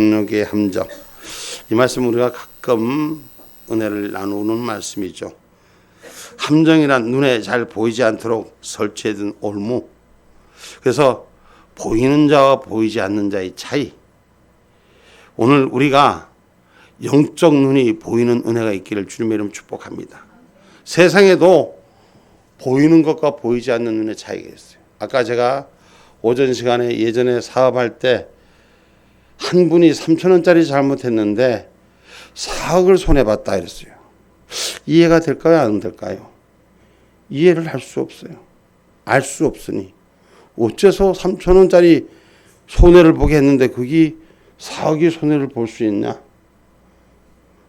능력의 함정. 이 말씀 우리가 가끔 은혜를 나누는 말씀이죠. 함정이란 눈에 잘 보이지 않도록 설치해둔 올무. 그래서 보이는 자와 보이지 않는 자의 차이. 오늘 우리가 영적 눈이 보이는 은혜가 있기를 주님의 이름 축복합니다. 세상에도 보이는 것과 보이지 않는 눈의 차이가 있어요. 아까 제가 오전 시간에 예전에 사업할 때 한 분이 3,000원짜리 잘못했는데 4억을 손해봤다 이랬어요. 이해가 될까요? 안 될까요? 이해를 할 수 없어요. 알 수 없으니 어째서 3,000원짜리 손해를 보게 했는데 그게 4억의 손해를 볼 수 있냐?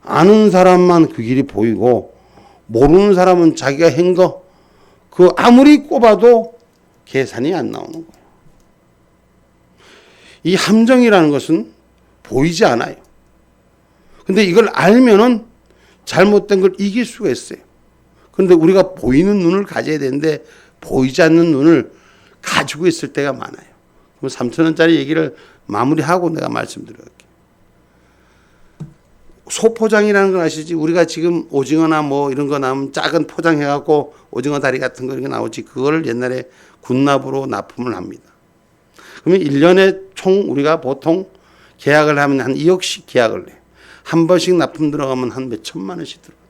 아는 사람만 그 길이 보이고 모르는 사람은 자기가 한 거 그 아무리 꼽아도 계산이 안 나오는 거예요. 이 함정이라는 것은 보이지 않아요. 근데 이걸 알면은 잘못된 걸 이길 수가 있어요. 그런데 우리가 보이는 눈을 가져야 되는데 보이지 않는 눈을 가지고 있을 때가 많아요. 그럼 3,000원짜리 얘기를 마무리하고 내가 말씀드릴게요. 소포장이라는 걸 아시지? 우리가 지금 오징어나 뭐 이런 거 나오면 작은 포장해갖고 오징어 다리 같은 거 이런 거 나오지. 그거를 옛날에 군납으로 납품을 합니다. 그러면 1년에 총 우리가 보통 계약을 하면 한 2억씩 계약을 해요. 한 번씩 납품 들어가면 한 몇 천만 원씩 들어가요.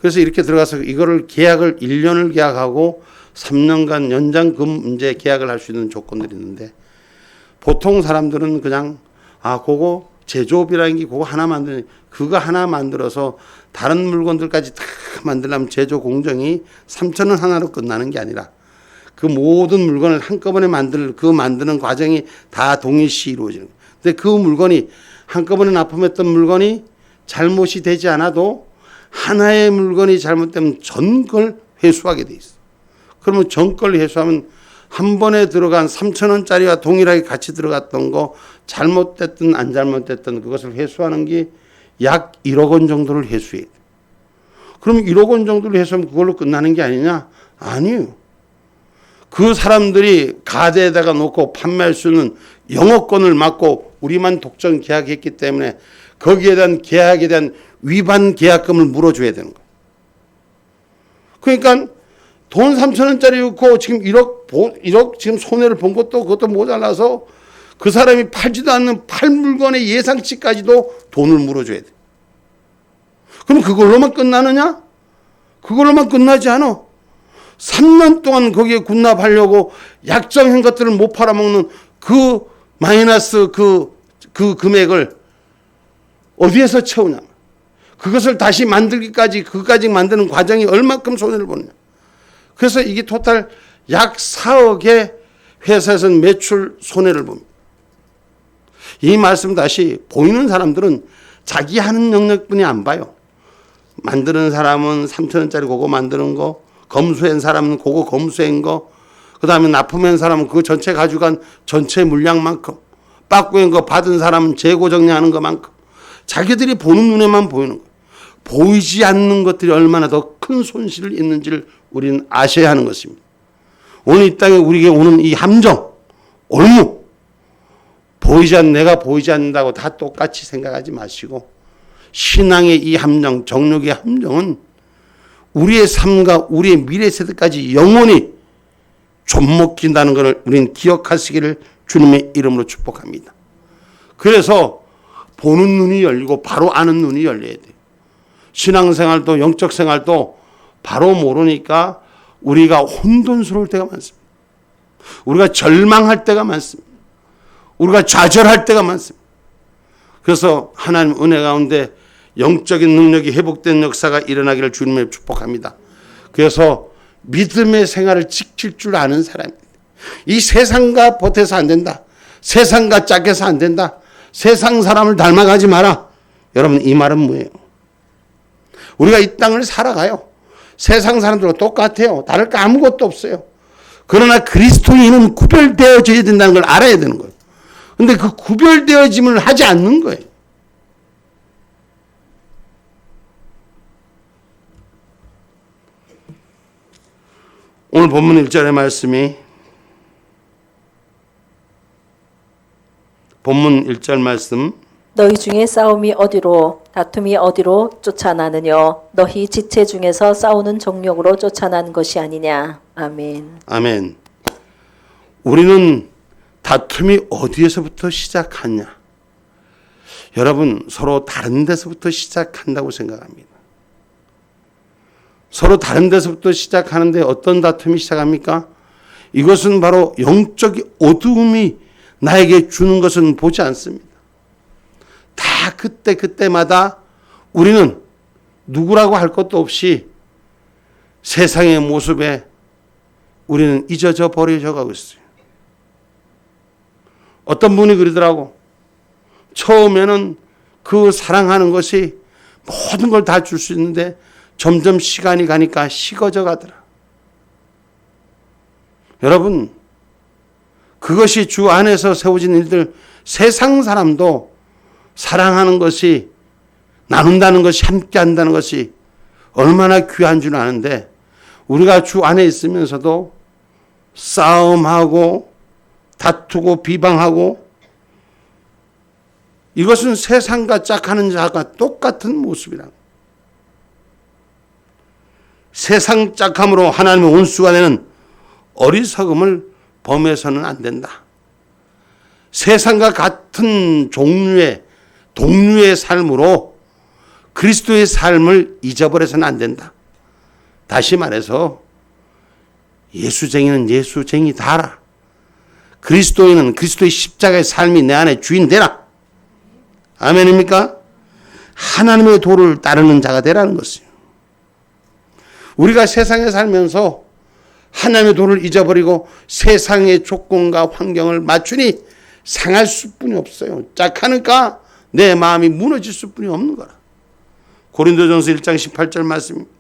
그래서 이렇게 들어가서 이거를 계약을 1년을 계약하고 3년간 연장금 이제 계약을 할 수 있는 조건들이 있는데 보통 사람들은 그냥 그거 제조업이라는 게 그거 하나 만드는 그거 하나 만들어서 다른 물건들까지 다 만들려면 제조 공정이 3,000원 하나로 끝나는 게 아니라 그 모든 물건을 한꺼번에 만드는 과정이 다 동일시 이루어지는 거예요. 근데 그 물건이 한꺼번에 납품했던 물건이 잘못이 되지 않아도 하나의 물건이 잘못되면 전 걸 회수하게 돼 있어. 그러면 전 걸 회수하면 한 번에 들어간 3,000원짜리와 동일하게 같이 들어갔던 거 잘못됐든 안 잘못됐든 그것을 회수하는 게 약 1억 원 정도를 회수해야 돼. 그럼 1억 원 정도를 회수하면 그걸로 끝나는 게 아니냐? 아니에요. 그 사람들이 가대에다가 놓고 판매할 수 있는 영업권을 맡고 우리만 독점 계약했기 때문에 거기에 대한 계약에 대한 위반 계약금을 물어줘야 되는 거예요. 그러니까 돈 3,000원짜리 넣고 지금 1억 지금 손해를 본 것도 그것도 모자라서 그 사람이 팔지도 않는 팔 물건의 예상치까지도 돈을 물어줘야 돼. 그럼 그걸로만 끝나느냐? 그걸로만 끝나지 않아. 3년 동안 거기에 군납하려고 약정한 것들을 못 팔아먹는 그 마이너스 그 금액을 어디에서 채우냐. 그것을 다시 만들기까지 그까지 만드는 과정이 얼마큼 손해를 보느냐. 그래서 이게 토탈 약 4억의 회사에서는 매출 손해를 봅니다. 이 말씀 다시 보이는 사람들은 자기 하는 영역뿐이 안 봐요. 만드는 사람은 3,000원짜리 그거 만드는 거, 검수한 사람은 그거 검수한 거, 그 다음에 납품한 사람은 그거 전체 가져간 전체 물량만큼, 빠꾸한 거 받은 사람은 재고 정리하는 것만큼 자기들이 보는 눈에만 보이는 거예요. 보이지 않는 것들이 얼마나 더 큰 손실을 있는지를 우리는 아셔야 하는 것입니다. 오늘 이 땅에 우리에게 오는 이 함정, 올무, 내가 보이지 않는다고 다 똑같이 생각하지 마시고 신앙의 이 함정, 정욕의 함정은 우리의 삶과 우리의 미래 세대까지 영원히 좀먹힌다는 것을 우리는 기억하시기를 주님의 이름으로 축복합니다. 그래서 보는 눈이 열리고 바로 아는 눈이 열려야 돼요. 신앙생활도 영적 생활도 바로 모르니까 우리가 혼돈스러울 때가 많습니다. 우리가 절망할 때가 많습니다. 우리가 좌절할 때가 많습니다. 그래서 하나님 은혜 가운데 영적인 능력이 회복된 역사가 일어나기를 주님의 축복합니다. 그래서 믿음의 생활을 지킬 줄 아는 사람입니다. 이 세상과 보태서 안 된다. 세상과 짝해서 안 된다. 세상 사람을 닮아가지 마라. 여러분 이 말은 뭐예요? 우리가 이 땅을 살아가요. 세상 사람들과 똑같아요. 다를 거 아무것도 없어요. 그러나 그리스도인은 구별되어져야 된다는 걸 알아야 되는 거예요. 그런데 그 구별되어짐을 하지 않는 거예요. 오늘 본문 1절의 말씀이 본문 1절 말씀. 너희 중에 싸움이 어디로 다툼이 어디로 쫓아나느뇨 너희 지체 중에서 싸우는 정욕으로 쫓아나는 것이 아니냐. 아멘. 아멘. 우리는 다툼이 어디에서부터 시작하냐? 여러분, 서로 다른 데서부터 시작한다고 생각합니다. 서로 다른 데서부터 시작하는데 어떤 다툼이 시작합니까? 이것은 바로 영적 어두움이 나에게 주는 것은 보지 않습니다. 다 그때마다 우리는 누구라고 할 것도 없이 세상의 모습에 우리는 잊어져 버려져 가고 있어요. 어떤 분이 그러더라고. 처음에는 그 사랑하는 것이 모든 걸 다 줄 수 있는데 점점 시간이 가니까 식어져 가더라. 여러분, 그것이 주 안에서 세워진 일들, 세상 사람도 사랑하는 것이, 나눈다는 것이, 함께 한다는 것이 얼마나 귀한 줄 아는데 우리가 주 안에 있으면서도 싸움하고 다투고 비방하고, 이것은 세상과 짝하는 자가 똑같은 모습이라. 세상 짝함으로 하나님의 온수가 되는 어리석음을 범해서는 안 된다. 세상과 같은 종류의 동류의 삶으로 그리스도의 삶을 잊어버려서는 안 된다. 다시 말해서 예수쟁이는 예수쟁이다라. 그리스도인은 그리스도의 십자가의 삶이 내 안에 주인 되라. 아멘입니까? 하나님의 도를 따르는 자가 되라는 것이에요. 우리가 세상에 살면서 하나님의 도를 잊어버리고 세상의 조건과 환경을 맞추니 상할 수뿐이 없어요. 짝하니까 내 마음이 무너질 수뿐이 없는 거라. 고린도전서 1장 18절 말씀입니다.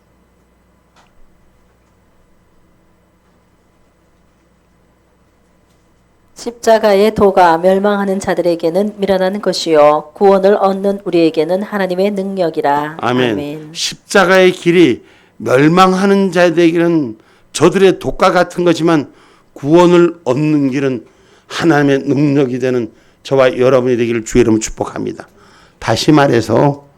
십자가의 도가 멸망하는 자들에게는 미련한 것이요 구원을 얻는 우리에게는 하나님의 능력이라. 아멘. 십자가의 길이 멸망하는 자들에게는 저들의 독과 같은 거지만 구원을 얻는 길은 하나님의 능력이 되는 저와 여러분이 되기를 주의 이름으로 축복합니다. 다시 말해서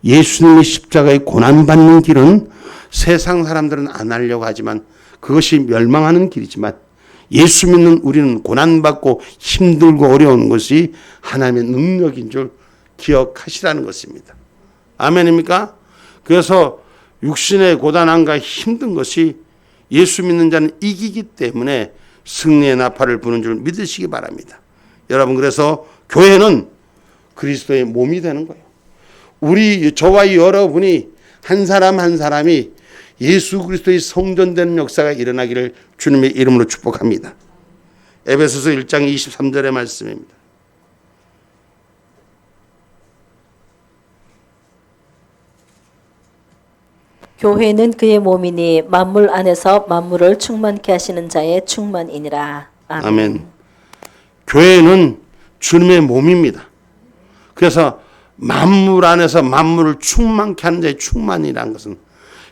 예수님의 십자가의 고난받는 길은 세상 사람들은 안 하려고 하지만 그것이 멸망하는 길이지만 예수 믿는 우리는 고난받고 힘들고 어려운 것이 하나님의 능력인 줄 기억하시라는 것입니다. 아멘입니까? 그래서 육신의 고단함과 힘든 것이 예수 믿는 자는 이기기 때문에 승리의 나팔을 부는 줄 믿으시기 바랍니다. 여러분, 그래서 교회는 그리스도의 몸이 되는 거예요. 저와 여러분이 한 사람 한 사람이 예수 그리스도의 성전되는 역사가 일어나기를 주님의 이름으로 축복합니다. 에베소서 1장 23절의 말씀입니다. 교회는 그의 몸이니 만물 안에서 만물을 충만케 하시는 자의 충만이니라. 아멘. 아멘. 교회는 주님의 몸입니다. 그래서 만물 안에서 만물을 충만케 하는 자의 충만이라는 것은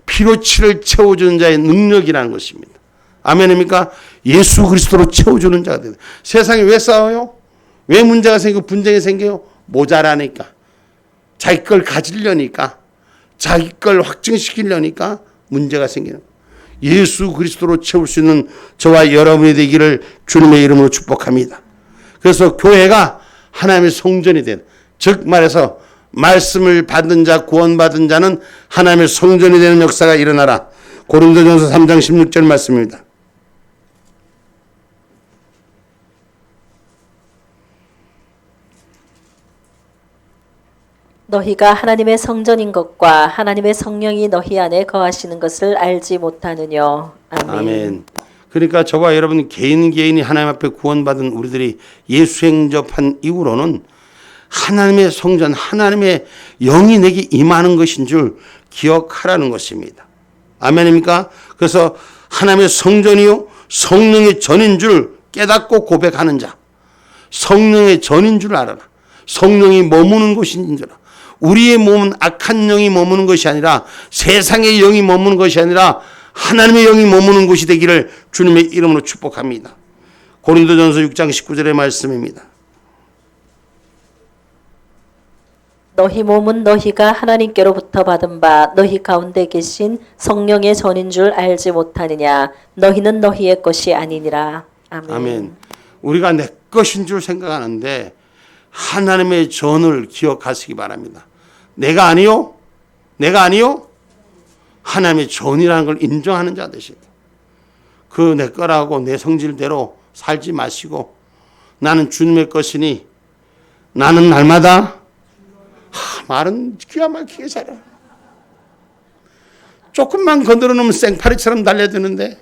피로치를 채워주는 자의 능력이라는 것입니다. 아멘입니까? 예수 그리스도로 채워주는 자가 됩니다. 세상에 왜 싸워요? 왜 문제가 생기고 분쟁이 생겨요? 모자라니까. 자기 걸 가지려니까. 자기 걸 확증시키려니까 문제가 생기는 거예요. 예수 그리스도로 채울 수 있는 저와 여러분이 되기를 주님의 이름으로 축복합니다. 그래서 교회가 하나님의 성전이 된, 즉 말해서 말씀을 받은 자, 구원받은 자는 하나님의 성전이 되는 역사가 일어나라. 고린도전서 3장 16절 말씀입니다. 너희가 하나님의 성전인 것과 하나님의 성령이 너희 안에 거하시는 것을 알지 못하느뇨. 아멘. 아멘. 그러니까 저와 여러분 개인이 하나님 앞에 구원받은 우리들이 예수 행접한 이후로는 하나님의 성전, 하나님의 영이 내게 임하는 것인 줄 기억하라는 것입니다. 아멘입니까? 그래서 하나님의 성전이요 성령의 전인 줄 깨닫고 고백하는 자, 성령의 전인 줄 알아라. 성령이 머무는 곳인 줄 알아. 우리의 몸은 악한 영이 머무는 것이 아니라 세상의 영이 머무는 것이 아니라 하나님의 영이 머무는 곳이 되기를 주님의 이름으로 축복합니다. 고린도전서 6장 19절의 말씀입니다. 너희 몸은 너희가 하나님께로부터 받은 바 너희 가운데 계신 성령의 전인 줄 알지 못하느냐. 너희는 너희의 것이 아니니라. 아멘. 아멘. 우리가 내 것인 줄 생각하는데 하나님의 전을 기억하시기 바랍니다. 내가 아니요? 내가 아니요? 하나님의 전이라는 걸 인정하는 자 되시다. 그 내 거라고 내 성질대로 살지 마시고 나는 주님의 것이니 나는 날마다 말은 기가 막히게 잘해. 조금만 건드려 놓으면 생파리처럼 달려드는데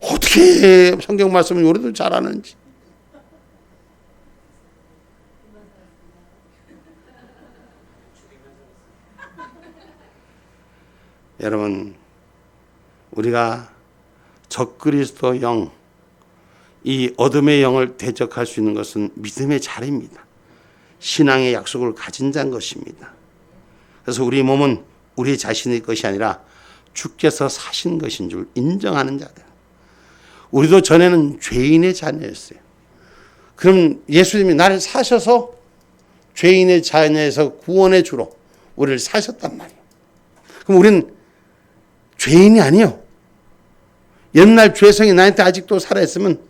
어떻게 성경 말씀을 요래도 잘하는지. 여러분, 우리가 적그리스도 영, 이 어둠의 영을 대적할 수 있는 것은 믿음의 자리입니다. 신앙의 약속을 가진 자인 것입니다. 그래서 우리 몸은 우리 자신의 것이 아니라 주께서 사신 것인 줄 인정하는 자들. 우리도 전에는 죄인의 자녀였어요. 그럼 예수님이 나를 사셔서 죄인의 자녀에서 구원의 주로 우리를 사셨단 말이에요. 그럼 우리는 죄인이 아니요. 옛날 죄성이 나한테 아직도 살아있으면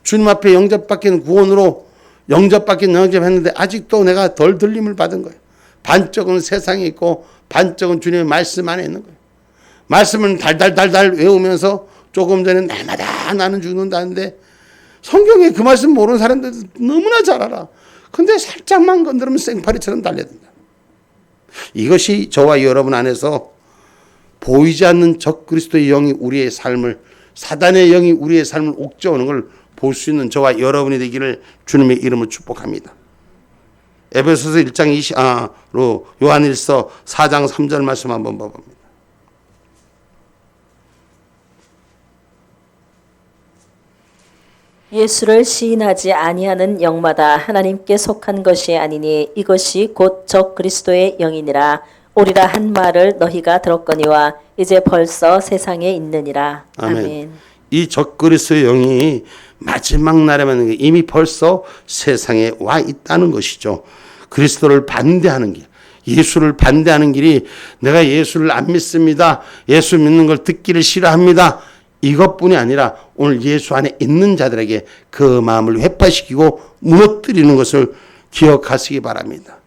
주님 앞에 영접받기는 구원으로 영접받긴 영접했는데 아직도 내가 덜 들림을 받은 거예요. 반쪽은 세상에 있고 반쪽은 주님의 말씀 안에 있는 거예요. 말씀을 달달달달 외우면서 조금 전에 날마다 나는 죽는다는데 성경에 그 말씀 모르는 사람들 너무나 잘 알아. 근데 살짝만 건드리면 생파리처럼 달려든다. 이것이 저와 여러분 안에서 보이지 않는 적그리스도의 영이 우리의 삶을, 사단의 영이 우리의 삶을 옥죄오는 걸 볼 수 있는 저와 여러분이 되기를 주님의 이름으로 축복합니다. 에베소서 1장 요한일서 4장 3절 말씀 한번 봐봅니다. 예수를 시인하지 아니하는 영마다 하나님께 속한 것이 아니니 이것이 곧 적그리스도의 영이니라. 오리라 한 말을 너희가 들었거니와 이제 벌써 세상에 있느니라. 아멘. 이 적그리스도의 영이 마지막 날에만 이미 벌써 세상에 와 있다는 것이죠. 그리스도를 반대하는 길, 예수를 반대하는 길이 내가 예수를 안 믿습니다. 예수 믿는 걸 듣기를 싫어합니다. 이것뿐이 아니라 오늘 예수 안에 있는 자들에게 그 마음을 회파시키고 무너뜨리는 것을 기억하시기 바랍니다.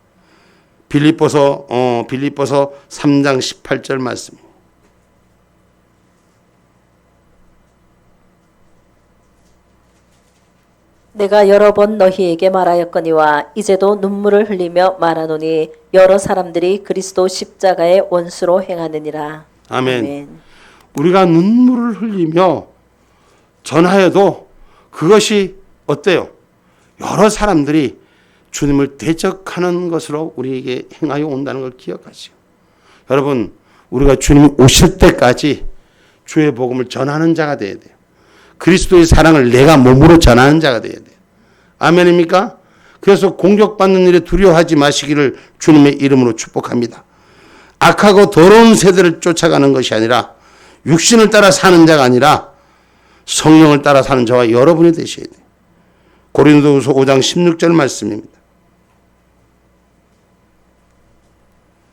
빌립보서 3장 18절 말씀. 내가 여러 번 너희에게 말하였거니와 이제도 눈물을 흘리며 말하노니 여러 사람들이 그리스도 십자가의 원수로 행하느니라. 아멘. 우리가 눈물을 흘리며 전하여도 그것이 어때요? 여러 사람들이 주님을 대적하는 것으로 우리에게 행하여 온다는 걸 기억하시오. 여러분, 우리가 주님 오실 때까지 주의 복음을 전하는 자가 되어야 돼요. 그리스도의 사랑을 내가 몸으로 전하는 자가 되어야 돼요. 아멘입니까? 그래서 공격받는 일에 두려워하지 마시기를 주님의 이름으로 축복합니다. 악하고 더러운 세대를 쫓아가는 것이 아니라 육신을 따라 사는 자가 아니라 성령을 따라 사는 자와 여러분이 되셔야 돼요. 고린도후서 5장 16절 말씀입니다.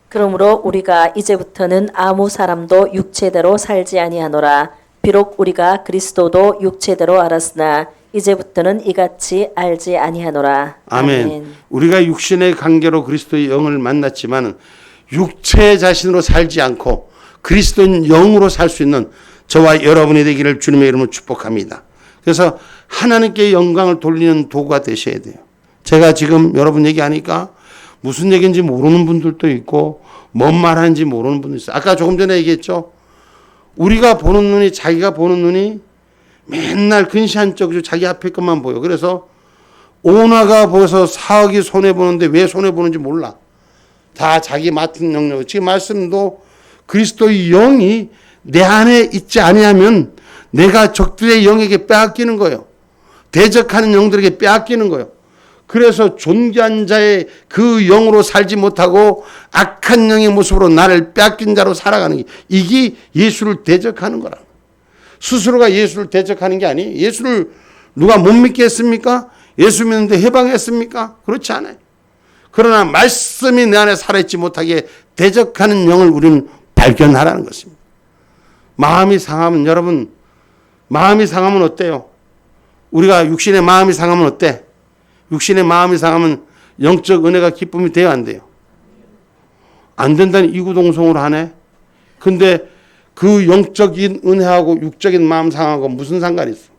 그러므로 우리가 이제부터는 아무 사람도 육체대로 살지 아니하노라. 비록 우리가 그리스도도 육체대로 알았으나 이제부터는 이같이 알지 아니하노라. 아멘. 우리가 육신의 관계로 그리스도의 영을 만났지만 육체 자신으로 살지 않고 그리스도인 영으로 살 수 있는 저와 여러분이 되기를 주님의 이름으로 축복합니다. 그래서 하나님께 영광을 돌리는 도구가 되셔야 돼요. 제가 지금 여러분 얘기하니까 무슨 얘기인지 모르는 분들도 있고 뭔 말하는지 모르는 분도 있어요. 아까 조금 전에 얘기했죠. 우리가 보는 눈이, 자기가 보는 눈이 맨날 근시안적으로 자기 앞에 것만 보여. 그래서 오나가 보여서 사억이 손해보는데 왜 손해보는지 몰라. 다 자기 맡은 영역. 지금 말씀도 그리스도의 영이 내 안에 있지 아니하면 내가 적들의 영에게 빼앗기는 거예요. 대적하는 영들에게 빼앗기는 거예요. 그래서 존귀한 자의 그 영으로 살지 못하고 악한 영의 모습으로 나를 빼앗긴 자로 살아가는 게 이게 예수를 대적하는 거라. 스스로가 예수를 대적하는 게 아니에요. 예수를 누가 못 믿게 했습니까? 예수 믿는데 해방했습니까? 그렇지 않아요. 그러나 말씀이 내 안에 살아있지 못하게 대적하는 영을 우리는 발견하라는 것입니다. 마음이 상하면, 여러분, 마음이 상하면 어때요? 우리가 육신의 마음이 상하면 어때? 육신의 마음이 상하면 영적 은혜가 기쁨이 돼요, 안 돼요? 안 된다니 이구동성으로 하네. 근데 그 영적인 은혜하고 육적인 마음 상하고 무슨 상관이 있어?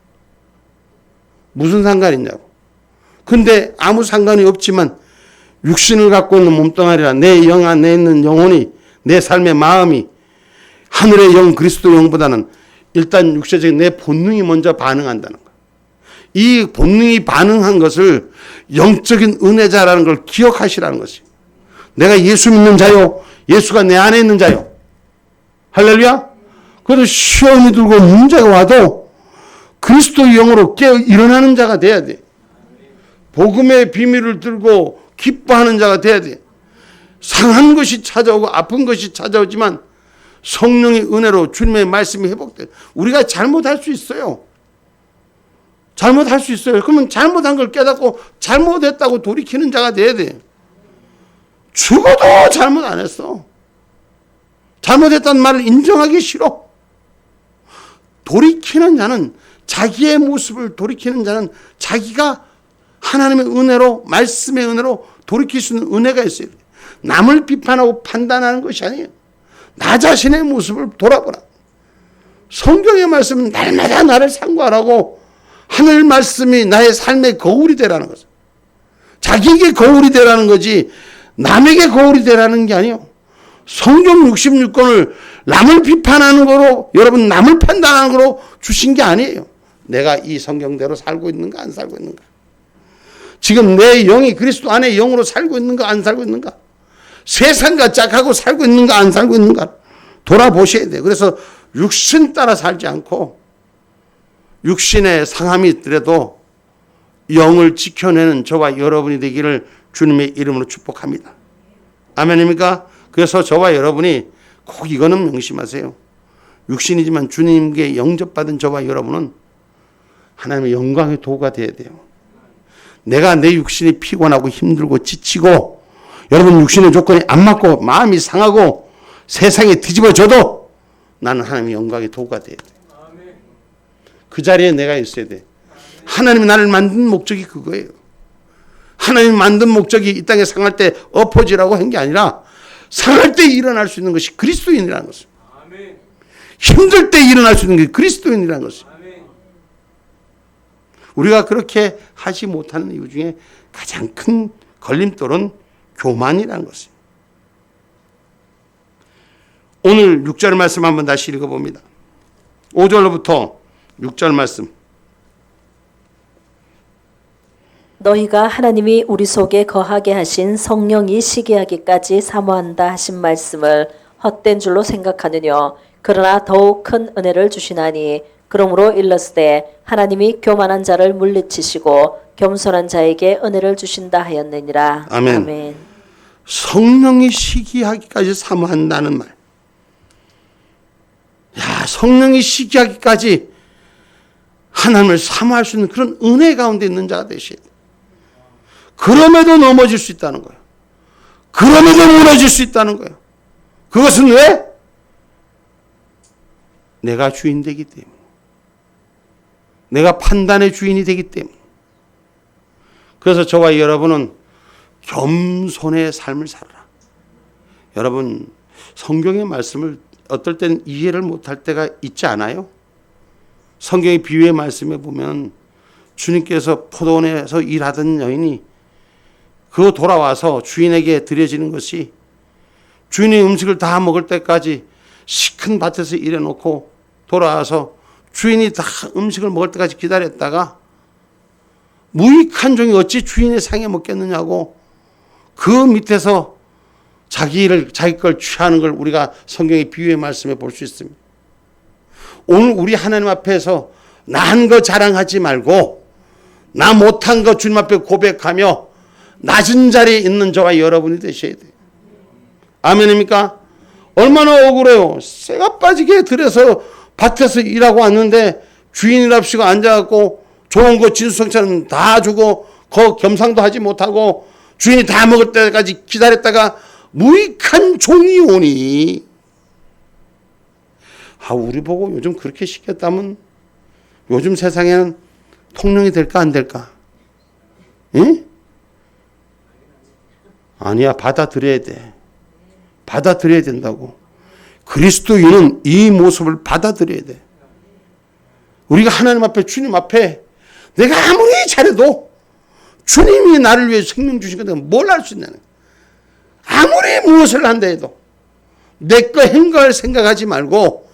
무슨 상관이 있냐고. 근데 아무 상관이 없지만 육신을 갖고 있는 몸뚱아리라 내 영 안에 있는 영혼이, 내 삶의 마음이 하늘의 영 그리스도 영보다는 일단 육체적인 내 본능이 먼저 반응한다는 거예요. 이 본능이 반응한 것을 영적인 은혜자라는 걸 기억하시라는 것이에요. 내가 예수 믿는 자요, 예수가 내 안에 있는 자요. 할렐루야. 그래도 시험이 들고 문제가 와도 그리스도의 영으로 깨어 일어나는 자가 돼야 돼. 복음의 비밀을 들고 기뻐하는 자가 돼야 돼. 상한 것이 찾아오고 아픈 것이 찾아오지만 성령의 은혜로 주님의 말씀이 회복돼. 우리가 잘못할 수 있어요. 잘못할 수 있어요. 그러면 잘못한 걸 깨닫고 잘못했다고 돌이키는 자가 돼야 돼. 죽어도 잘못 안 했어. 잘못했다는 말을 인정하기 싫어. 돌이키는 자는, 자기의 모습을 돌이키는 자는 자기가 하나님의 은혜로, 말씀의 은혜로 돌이킬 수 있는 은혜가 있어야 돼. 남을 비판하고 판단하는 것이 아니에요. 나 자신의 모습을 돌아보라. 성경의 말씀은 날마다 나를 상고하라고, 하늘 말씀이 나의 삶의 거울이 되라는 거죠. 자기에게 거울이 되라는 거지 남에게 거울이 되라는 게 아니에요. 성경 66권을 남을 비판하는 거로, 여러분 남을 판단하는 거로 주신 게 아니에요. 내가 이 성경대로 살고 있는가 안 살고 있는가. 지금 내 영이 그리스도 안에 영으로 살고 있는가 안 살고 있는가. 세상과 짝하고 살고 있는가 안 살고 있는가 돌아보셔야 돼요. 그래서 육신 따라 살지 않고 육신의 상함이 있더라도 영을 지켜내는 저와 여러분이 되기를 주님의 이름으로 축복합니다. 아멘입니까? 그래서 저와 여러분이 꼭 이거는 명심하세요. 육신이지만 주님께 영접받은 저와 여러분은 하나님의 영광의 도구가 되어야 돼요. 내가 내 육신이 피곤하고 힘들고 지치고 여러분 육신의 조건이 안 맞고 마음이 상하고 세상에 뒤집어져도 나는 하나님의 영광의 도구가 돼야 돼. 그 자리에 내가 있어야 돼. 하나님이 나를 만든 목적이 그거예요. 하나님이 만든 목적이 이 땅에 상할 때 엎어지라고 한 게 아니라 상할 때 일어날 수 있는 것이 그리스도인이라는 것입니다. 힘들 때 일어날 수 있는 게 그리스도인이라는 것입니다. 우리가 그렇게 하지 못하는 이유 중에 가장 큰 걸림돌은 교만이라는 것입니다. 오늘 6절 말씀 한번 다시 읽어봅니다. 5절로부터 6절 말씀. 너희가 하나님이 우리 속에 거하게 하신 성령이 시기하기까지 사모한다 하신 말씀을 헛된 줄로 생각하느냐. 그러나 더욱 큰 은혜를 주시나니 그러므로 일렀으되 하나님이 교만한 자를 물리치시고 겸손한 자에게 은혜를 주신다 하였느니라. 아멘. 아멘. 성령이 시기하기까지 사모한다는 말. 야, 성령이 시기하기까지 하나님을 사모할 수 있는 그런 은혜 가운데 있는 자가 되셔야 돼요. 그럼에도 넘어질 수 있다는 거예요. 그럼에도 무너질 수 있다는 거예요. 그것은 왜? 내가 주인 되기 때문에. 내가 판단의 주인이 되기 때문에. 그래서 저와 여러분은 겸손의 삶을 살아라. 여러분, 성경의 말씀을 어떨 때는 이해를 못할 때가 있지 않아요? 성경의 비유의 말씀에 보면 주님께서 포도원에서 일하던 여인이 그 돌아와서 주인에게 드려지는 것이 주인의 음식을 다 먹을 때까지 시큰 밭에서 일해놓고 돌아와서 주인이 다 음식을 먹을 때까지 기다렸다가 무익한 종이 어찌 주인의 상에 먹겠느냐고 그 밑에서 자기 걸 취하는 걸 우리가 성경의 비유의 말씀에 볼 수 있습니다. 오늘 우리 하나님 앞에서 나 한 거 자랑하지 말고 나 못한 거 주님 앞에 고백하며 낮은 자리에 있는 저와 여러분이 되셔야 돼요. 아멘입니까? 얼마나 억울해요. 쇠가 빠지게 들여서 밭에서 일하고 왔는데 주인이랍시고 앉아갖고 좋은 거 진수성찬은 다 주고 거 겸상도 하지 못하고 주인이 다 먹을 때까지 기다렸다가 무익한 종이 오니. 우리 보고 요즘 그렇게 시켰다면 요즘 세상에는 통령이 될까 안 될까? 응? 아니야, 받아들여야 돼. 받아들여야 된다고. 그리스도인은 이 모습을 받아들여야 돼. 우리가 하나님 앞에, 주님 앞에 내가 아무리 잘해도 주님이 나를 위해 생명 주신 건데 뭘 할 수 있냐. 아무리 무엇을 한다 해도 내 거 행걸 생각하지 말고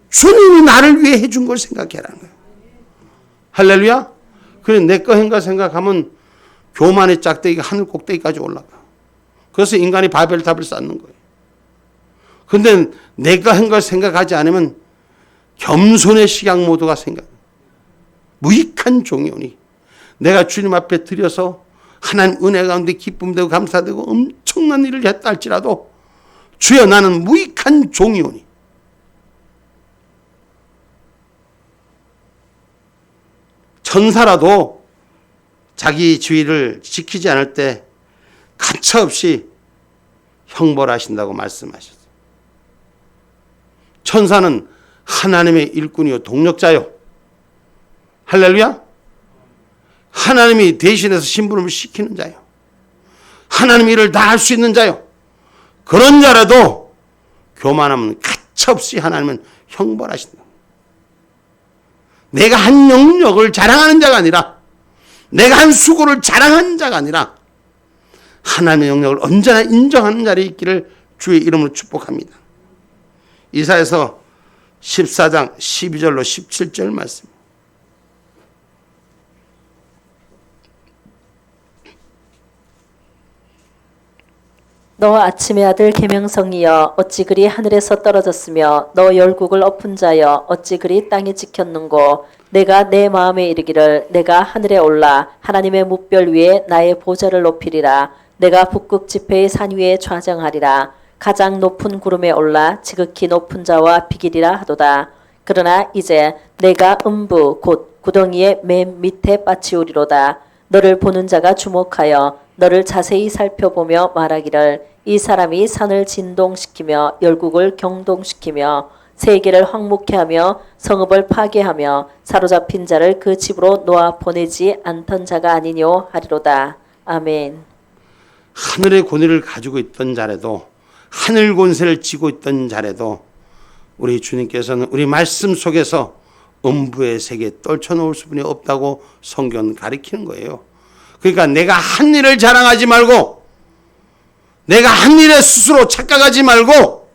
주님이 나를 위해 해준 걸 생각해라는 거예요. 할렐루야. 그래, 내 거 행걸 생각하면 교만의 짝대기가 하늘 꼭대기까지 올라가. 그래서 인간이 바벨탑을 쌓는 거예요. 근데 내가 한 걸 생각하지 않으면 겸손의 식양 모두가 생각. 무익한 종이 오니. 내가 주님 앞에 드려서 하나님 은혜 가운데 기쁨되고 감사되고 엄청난 일을 했다 할지라도 주여 나는 무익한 종이 오니. 천사라도 자기 지위를 지키지 않을 때 가차없이 형벌 하신다고 말씀하셨어요. 천사는 하나님의 일꾼이요 동력자요. 할렐루야. 하나님이 대신해서 심부름을 시키는 자요. 하나님 일을 다 할 수 있는 자요. 그런 자라도 교만하면 가차없이 하나님은 형벌하신다. 내가 한 영역을 자랑하는 자가 아니라, 내가 한 수고를 자랑하는 자가 아니라 하나님의 영역을 언제나 인정하는 자리에 있기를 주의 이름으로 축복합니다. 이사야서 14장 12절로 17절 말씀. 너 아침의 아들 계명성이여 어찌 그리 하늘에서 떨어졌으며 너 열국을 엎은 자여 어찌 그리 땅에 찍혔는고. 내가 내 마음에 이르기를 내가 하늘에 올라 하나님의 뭇별 위에 나의 보좌를 높이리라. 내가 북극 지폐의 산 위에 좌정하리라. 가장 높은 구름에 올라 지극히 높은 자와 비기리라 하도다. 그러나 이제 내가 음부 곧 구덩이의 맨 밑에 빠치우리로다. 너를 보는 자가 주목하여 너를 자세히 살펴보며 말하기를 이 사람이 산을 진동시키며 열국을 경동시키며 세계를 황무케 하며 성읍을 파괴하며 사로잡힌 자를 그 집으로 놓아 보내지 않던 자가 아니뇨 하리로다. 아멘. 하늘의 권위를 가지고 있던 자라도, 하늘 권세를 쥐고 있던 자라도 우리 주님께서는 우리 말씀 속에서 음부의 세계에 떨쳐놓을 수분이 없다고 성경은 가리키는 거예요. 그러니까 내가 한 일을 자랑하지 말고, 내가 한 일에 스스로 착각하지 말고,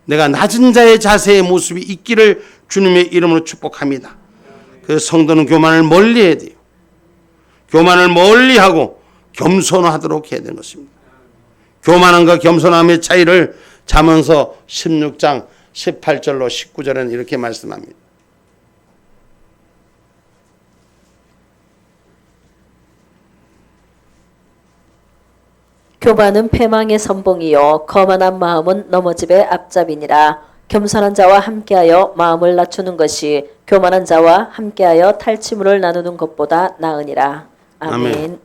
내가 낮은 자의 자세의 모습이 있기를 주님의 이름으로 축복합니다. 그래서 성도는 교만을 멀리해야 돼요. 교만을 멀리하고 겸손하도록 해야 되는 것입니다. 교만함과 겸손함의 차이를 잠언서 16장 18절로 19절에는 이렇게 말씀합니다. 교만은 패망의 선봉이요 거만한 마음은 넘어짐의 앞잡이니라. 겸손한 자와 함께하여 마음을 낮추는 것이 교만한 자와 함께하여 탈취물을 나누는 것보다 나으니라. 아멘. 아멘.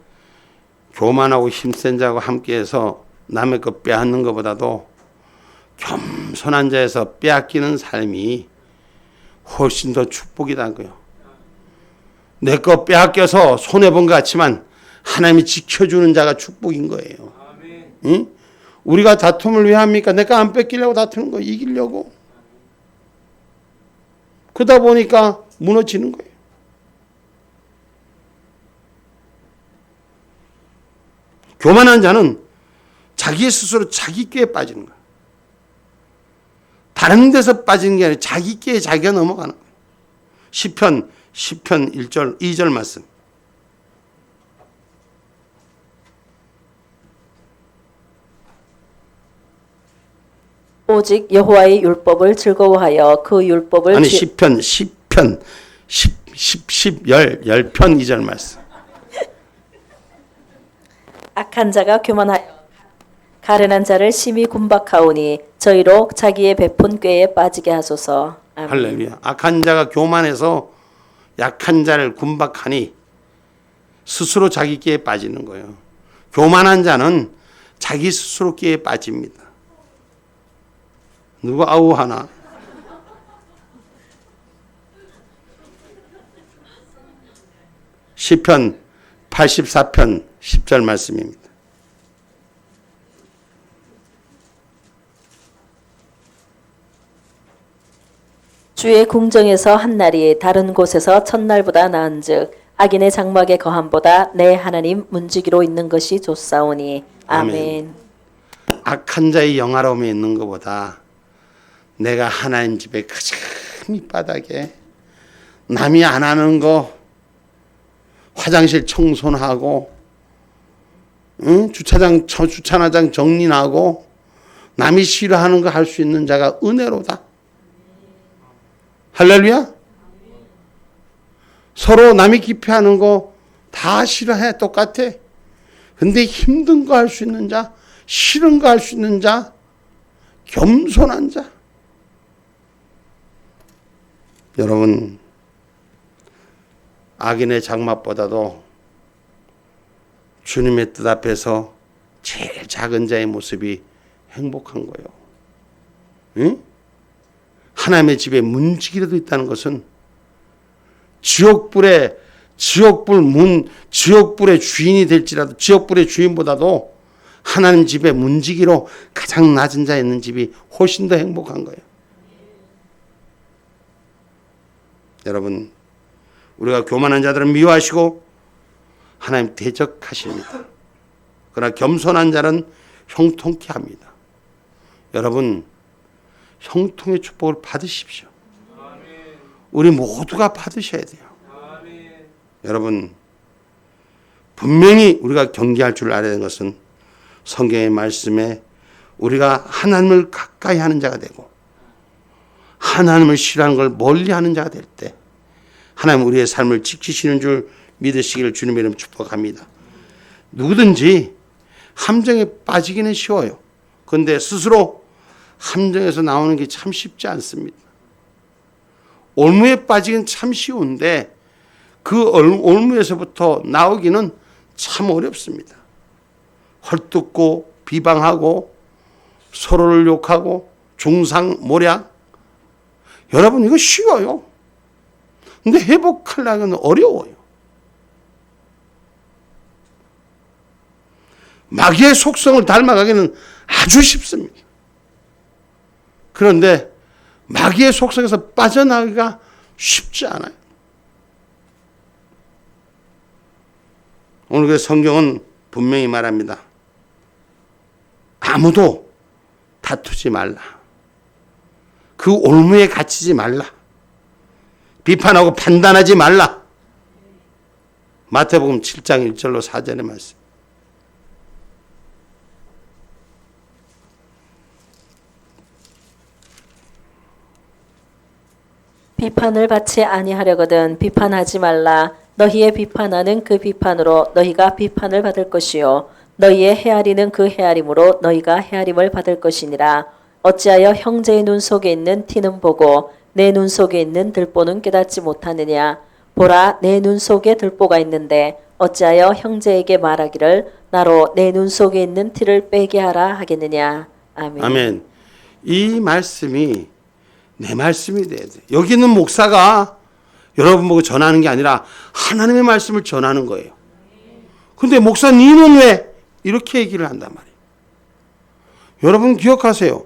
교만하고 힘센 자와 함께해서 남의 것 빼앗는 것보다도 겸손한 자에서 빼앗기는 삶이 훨씬 더 축복이다고요. 내 것 빼앗겨서 손해본 것 같지만 하나님이 지켜주는 자가 축복인 거예요. 응? 우리가 다툼을 왜 합니까? 내가 안 뺏기려고 다투는 거, 이기려고. 그러다 보니까 무너지는 거예요. 교만한 자는 자기 스스로 자기 꾀에 빠지는 거예요. 다른 데서 빠지는 게 아니라 자기 꾀에 자기가 넘어가는 거예요. 시편 1절 2절 말씀. 오직 여호와의 율법을 즐거워하여 그 율법을 아니 시편 10편 10편 2절 말씀. 악한 자가 교만하여 가련한 자를 심히 군박하오니 저희로 자기의 베푼 꾀에 빠지게 하소서. 아멘. 할렐루야. 악한 자가 교만해서 약한 자를 군박하니 스스로 자기 꾀에 빠지는 거예요. 교만한 자는 자기 스스로 끼에 빠집니다. 누가 아우 하나? 시편 84편 10절 말씀입니다. 주의 궁정에서 한 날이 다른 곳에서 첫날보다 나은즉 악인의 장막의 거함보다 내 하나님 문지기로 있는 것이 좋사오니. 아멘. 악한 자의 영화로움에 있는 것보다 내가 하나님 집에 가장 밑바닥에 남이 안 하는 거 화장실 청소하고 주차장 정리하고 남이 싫어하는 거 할 수 있는 자가 은혜로다. 할렐루야. 서로 남이 기피하는 거 다 싫어해. 똑같아. 근데 힘든 거 할 수 있는 자, 싫은 거 할 수 있는 자, 겸손한 자. 여러분, 악인의 장막보다도 주님의 뜻 앞에서 제일 작은 자의 모습이 행복한 거예요. 응? 하나님의 집에 문지기라도 있다는 것은 지옥불의 주인이 될지라도 지옥불의 주인보다도 하나님 집에 문지기로 가장 낮은 자에 있는 집이 훨씬 더 행복한 거예요. 여러분, 우리가 교만한 자들은 미워하시고 하나님 대적하십니다. 그러나 겸손한 자는 형통케 합니다. 여러분, 형통의 축복을 받으십시오. 우리 모두가 받으셔야 돼요. 여러분, 분명히 우리가 경계할 줄 알아야 되는 것은 성경의 말씀에 우리가 하나님을 가까이 하는 자가 되고 하나님을 싫어하는 걸 멀리하는 자가 될 때 하나님 우리의 삶을 지키시는 줄 믿으시기를 주님의 이름 축복합니다. 누구든지 함정에 빠지기는 쉬워요. 그런데 스스로 함정에서 나오는 게 참 쉽지 않습니다. 올무에 빠지기는 참 쉬운데 그 올무에서부터 나오기는 참 어렵습니다. 헐뜯고 비방하고 서로를 욕하고 중상모략. 여러분, 이거 쉬워요. 근데 회복하려면 어려워요. 마귀의 속성을 닮아가기는 아주 쉽습니다. 그런데 마귀의 속성에서 빠져나가기가 쉽지 않아요. 오늘 그 성경은 분명히 말합니다. 아무도 다투지 말라. 그 올무에 갇히지 말라. 비판하고 판단하지 말라. 마태복음 7장 1절로 4절의 말씀. 비판을 받지 아니하려거든 비판하지 말라. 너희의 비판하는 그 비판으로 너희가 비판을 받을 것이요 너희의 헤아리는 그 헤아림으로 너희가 헤아림을 받을 것이니라. 어찌하여 형제의 눈 속에 있는 티는 보고 내 눈 속에 있는 들보는 깨닫지 못하느냐. 보라, 내 눈 속에 들보가 있는데 어찌하여 형제에게 말하기를 나로 내 눈 속에 있는 티를 빼게 하라 하겠느냐. 아멘. 아멘. 이 말씀이 내 말씀이 돼야 돼. 여기 있는 목사가 여러분 보고 전하는 게 아니라 하나님의 말씀을 전하는 거예요. 근데 목사님은 왜 이렇게 얘기를 한단 말이에요. 여러분 기억하세요.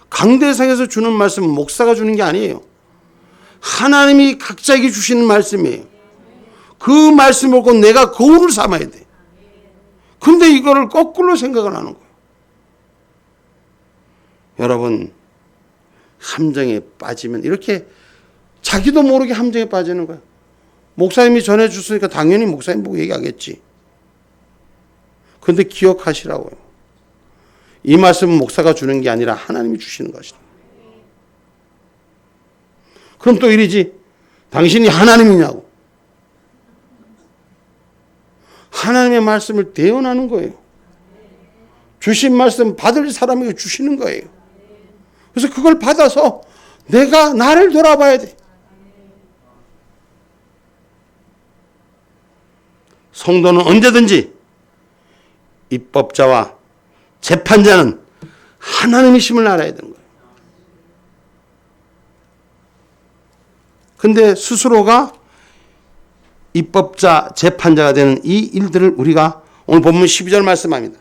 강대상에서 주는 말씀은 목사가 주는 게 아니에요. 하나님이 각자에게 주시는 말씀이에요. 그 말씀을 보고 내가 거울을 삼아야 돼. 근데 이거를 거꾸로 생각을 하는 거예요. 여러분, 함정에 빠지면 이렇게 자기도 모르게 함정에 빠지는 거예요. 목사님이 전해줬으니까 당연히 목사님 보고 얘기하겠지. 그런데 기억하시라고요. 이 말씀은 목사가 주는 게 아니라 하나님이 주시는 것이다. 그럼 또 이러지. 당신이 하나님이냐고. 하나님의 말씀을 대언하는 거예요. 주신 말씀 받을 사람에게 주시는 거예요. 그래서 그걸 받아서 내가 나를 돌아봐야 돼. 성도는 언제든지 입법자와 재판자는 하나님이심을 알아야 되는 거예요. 근데 스스로가 입법자, 재판자가 되는 이 일들을 우리가 오늘 본문 12절 말씀합니다.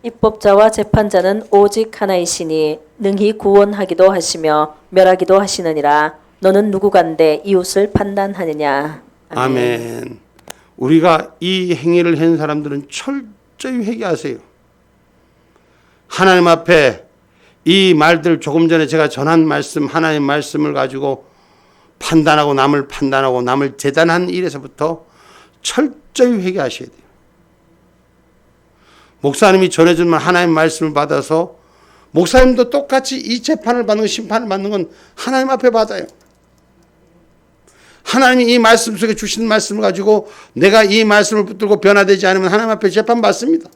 입법자와 재판자는 오직 하나이시니 능히 구원하기도 하시며 멸하기도 하시느니라. 너는 누구간데 이웃을 판단하느냐. 아멘. 우리가 이 행위를 한 사람들은 철저히 회개하세요. 하나님 앞에 이 말들 조금 전에 제가 전한 말씀, 하나님 말씀을 가지고 판단하고 남을 재단한 일에서부터 철저히 회개하셔야 돼요. 목사님이 전해준 하나님 말씀을 받아서 목사님도 똑같이 이 재판을 받는 심판을 받는 건 하나님 앞에 받아요. 하나님이 이 말씀 속에 주신 말씀을 가지고 내가 이 말씀을 붙들고 변화되지 않으면 하나님 앞에 재판받습니다.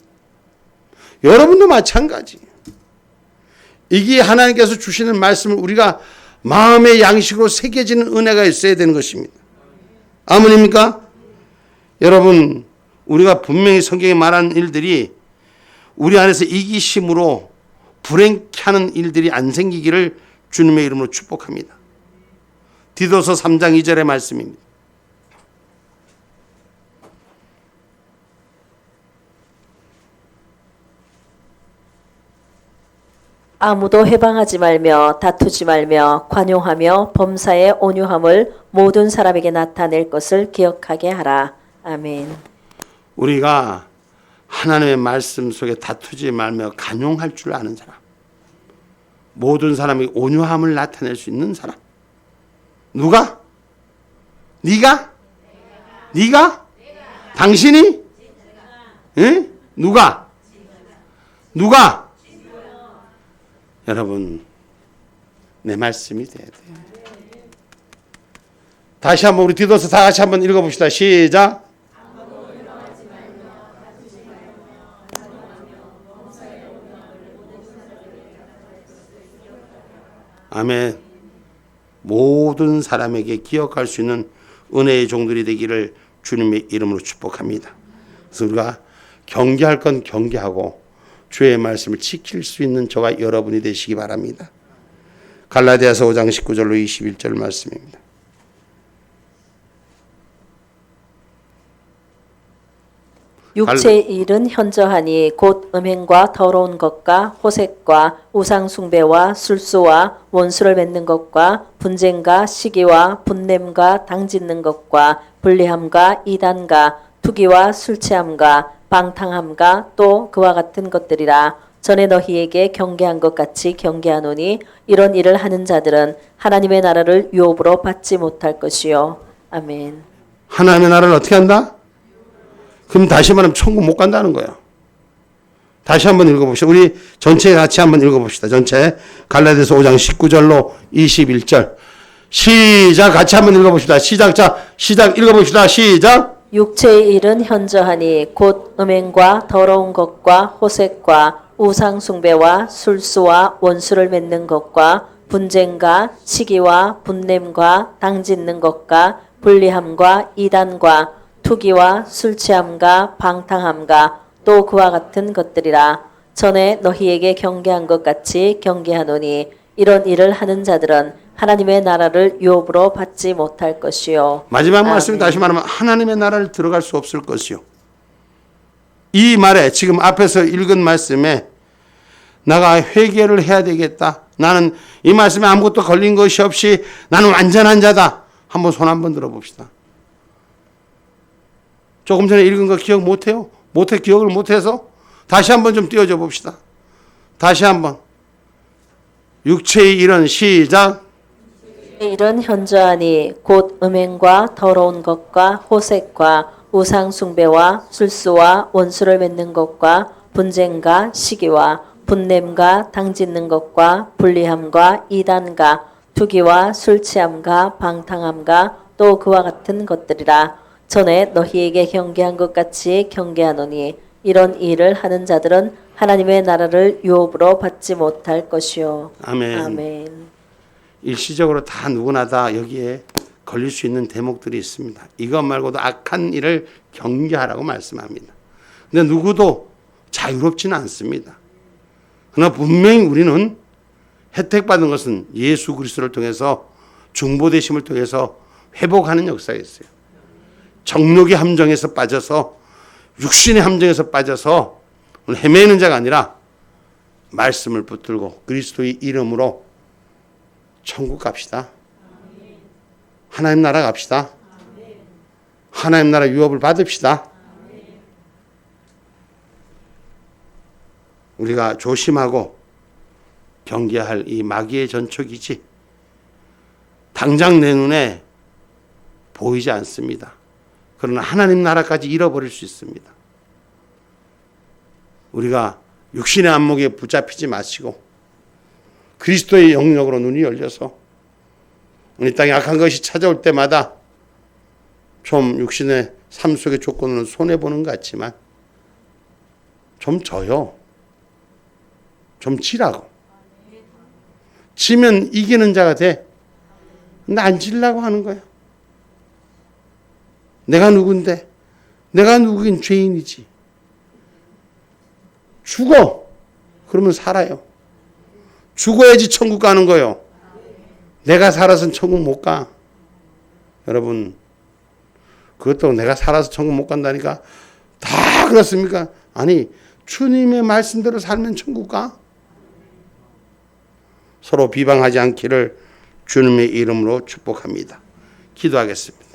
여러분도 마찬가지. 이게 하나님께서 주시는 말씀을 우리가 마음의 양식으로 새겨지는 은혜가 있어야 되는 것입니다. 아멘입니까? 여러분, 우리가 분명히 성경에 말하는 일들이 우리 안에서 이기심으로 불행케 하는 일들이 안 생기기를 주님의 이름으로 축복합니다. 디도서 3장 2절의 말씀입니다. 아무도 해방하지 말며 다투지 말며 관용하며 범사의 온유함을 모든 사람에게 나타낼 것을 기억하게 하라. 아멘. 우리가 하나님의 말씀 속에 다투지 말며 간용할 줄 아는 사람, 모든 사람이 온유함을 나타낼 수 있는 사람. 누가? 네가? 네가? 당신이? 응? 누가? 여러분, 내 말씀이 돼야 돼요. 다시 한번 우리 뒤돌아서 다 같이 한번 읽어봅시다. 시작. 아멘. 모든 사람에게 기억할 수 있는 은혜의 종들이 되기를 주님의 이름으로 축복합니다. 그래서 우리가 경계할 건 경계하고 주의 말씀을 지킬 수 있는 저와 여러분이 되시기 바랍니다. 갈라디아서 5장 19절로 21절 말씀입니다. 육체의 일은 현저하니 곧 음행과 더러운 것과 호색과 우상 숭배와 술수와 원수를 맺는 것과 분쟁과 시기와 분냄과 당짓는 것과 불리함과 이단과 투기와 술취함과 방탕함과 또 그와 같은 것들이라. 전에 너희에게 경계한 것 같이 경계하노니 이런 일을 하는 자들은 하나님의 나라를 유업으로 받지 못할 것이요. 아멘. 하나님의 나라를 어떻게 한다? 그럼 다시 말하면 천국 못 간다는 거예요. 다시 한번 읽어봅시다. 우리 전체 같이 한번 읽어봅시다. 전체 갈라디아서 5장 19절로 21절 시작. 같이 한번 읽어봅시다. 시작 읽어봅시다. 시작. 육체의 일은 현저하니 곧 음행과 더러운 것과 호색과 우상 숭배와 술수와 원수를 맺는 것과 분쟁과 시기와 분냄과 당짓는 것과 불리함과 이단과 투기와 술취함과 방탕함과 또 그와 같은 것들이라. 전에 너희에게 경계한 것 같이 경계하노니 이런 일을 하는 자들은 하나님의 나라를 유업으로 받지 못할 것이요. 마지막 말씀이 다시 말하면 하나님의 나라를 들어갈 수 없을 것이요. 이 말에 지금 앞에서 읽은 말씀에 내가 회개를 해야 되겠다. 나는 이 말씀에 아무것도 걸린 것이 없이 나는 완전한 자다. 한번 손 한번 들어봅시다. 조금 전에 읽은 거 기억 못해요? 기억을 못해서 다시 한번 좀 띄워줘 봅시다. 다시 한번. 육체의 일은 시작. 일은 현저하니 곧 음행과 더러운 것과 호색과 우상 숭배와 술수와 원수를 맺는 것과 분쟁과 시기와 분냄과 당짓는 것과 불리함과 이단과 투기와 술취함과 방탕함과 또 그와 같은 것들이라. 전에 너희에게 경계한 것 같이 경계하노니 이런 일을 하는 자들은 하나님의 나라를 유업으로 받지 못할 것이요. 아멘. 아멘. 일시적으로 다 누구나 다 여기에 걸릴 수 있는 대목들이 있습니다. 이것 말고도 악한 일을 경계하라고 말씀합니다. 근데 누구도 자유롭지는 않습니다. 그러나 분명히 우리는 혜택받은 것은 예수 그리스도를 통해서 중보되심을 통해서 회복하는 역사가 있어요. 정욕의 함정에서 빠져서 육신의 함정에서 빠져서 헤매는 자가 아니라 말씀을 붙들고 그리스도의 이름으로 천국 갑시다. 하나님 나라 갑시다. 하나님 나라 유업을 받읍시다. 우리가 조심하고 경계할 이 마귀의 전초기지 당장 내 눈에 보이지 않습니다. 그러나 하나님 나라까지 잃어버릴 수 있습니다. 우리가 육신의 안목에 붙잡히지 마시고 그리스도의 영역으로 눈이 열려서 우리 땅에 악한 것이 찾아올 때마다 좀 육신의 삶 속의 조건으로는 손해보는 것 같지만 좀 져요. 좀 지라고. 지면 이기는 자가 돼. 근데 안 지려고 하는 거야. 내가 누군데? 내가 누구긴 죄인이지. 죽어. 그러면 살아요. 죽어야지 천국 가는 거요. 내가 살아서는 천국 못 가. 여러분, 그것도 내가 살아서 천국 못 간다니까 다 그렇습니까? 아니, 주님의 말씀대로 살면 천국 가. 서로 비방하지 않기를 주님의 이름으로 축복합니다. 기도하겠습니다.